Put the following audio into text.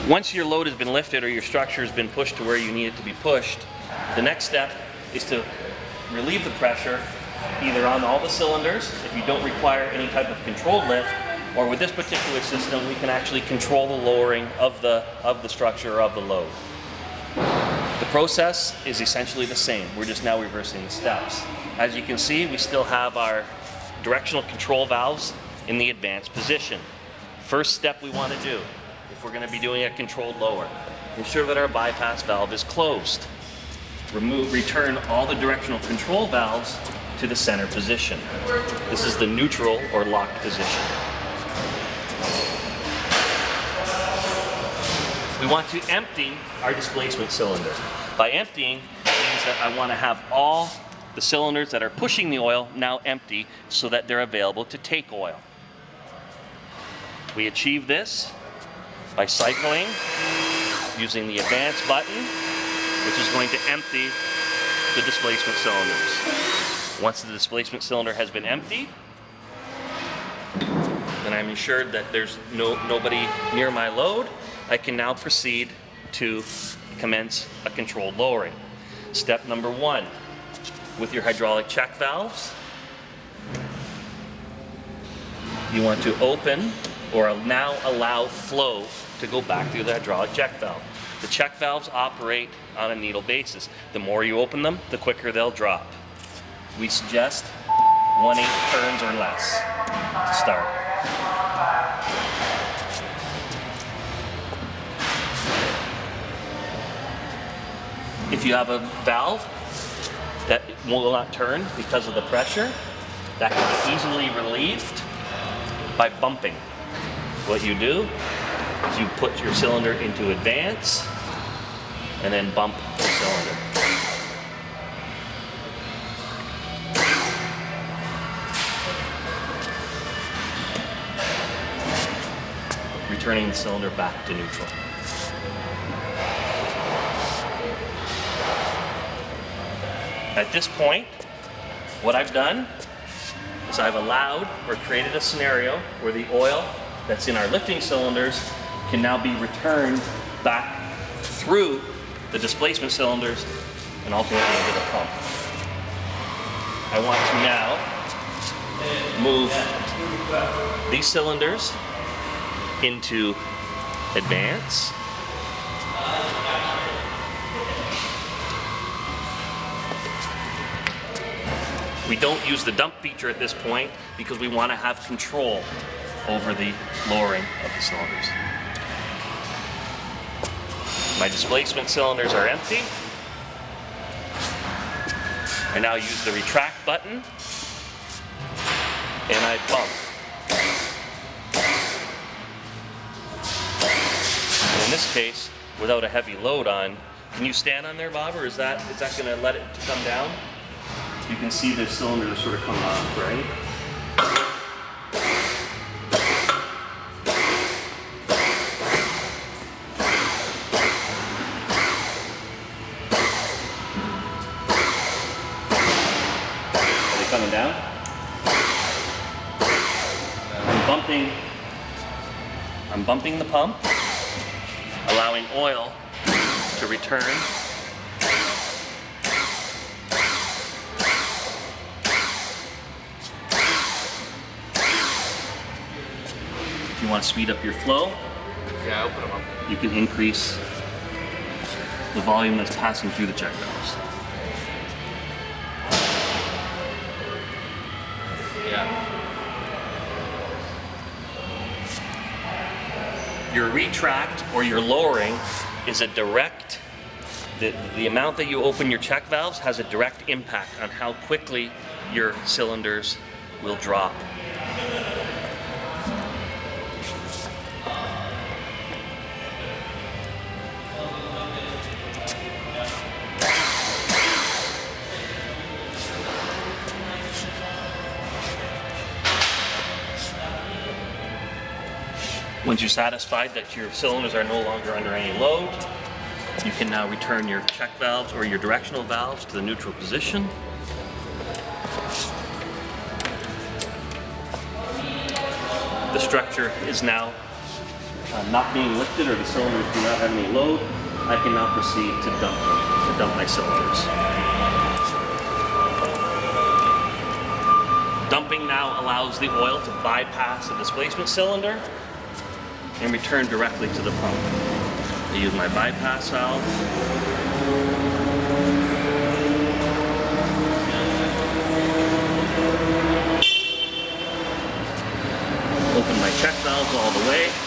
Once your load has been lifted or your structure has been pushed to where you need it to be pushed, the next step is to relieve the pressure either on all the cylinders, if you don't require any type of controlled lift, or with this particular system, we can actually control the lowering of the structure or of the load. The process is essentially the same. We're just now reversing the steps. As you can see, we still have our directional control valves in the advanced position. First step we want to do, if we're going to be doing a controlled lower, ensure that our bypass valve is closed. Return all the directional control valves to the center position. This is the neutral or locked position. We want to empty our displacement cylinder. By emptying, it means that I want to have all the cylinders that are pushing the oil now empty so that they're available to take oil. We achieve this by cycling using the advance button, which is going to empty the displacement cylinders. Once the displacement cylinder has been emptied, then I'm assured that there's nobody near my load. I can now proceed to commence a controlled lowering. Step number 1, with your hydraulic check valves, you want to open or now allow flow to go back through the hydraulic check valve. The check valves operate on a needle basis. The more you open them, the quicker they'll drop. We suggest 1/8 turns or less to start. If you have a valve that will not turn because of the pressure, that can be easily relieved by bumping. What you do is you put your cylinder into advance and then bump the cylinder. Returning the cylinder back to neutral. At this point, what I've done is I've allowed or created a scenario where the oil that's in our lifting cylinders can now be returned back through the displacement cylinders and ultimately into the pump. I want to now move these cylinders into advance. We don't use the dump feature at this point because we want to have control over the lowering of the cylinders. My displacement cylinders are empty. I now use the retract button and I pump. And in this case, without a heavy load on, can you stand on there, Bob, or is that going to let it come down? You can see the cylinder sort of come off, right? Are they coming down? I'm bumping the pump, allowing oil to return. If you want to speed up your flow, yeah, open them up. You can increase the volume that's passing through the check valves. Yeah. Your retract or your lowering is a direct, the amount that you open your check valves has a direct impact on how quickly your cylinders will drop. Once you're satisfied that your cylinders are no longer under any load, you can now return your check valves or your directional valves to the neutral position. The structure is now not being lifted or the cylinders do not have any load, I can now proceed to dump them, to dump my cylinders. Dumping now allows the oil to bypass the displacement cylinder and return directly to the pump. I use my bypass valve. Open my check valves all the way.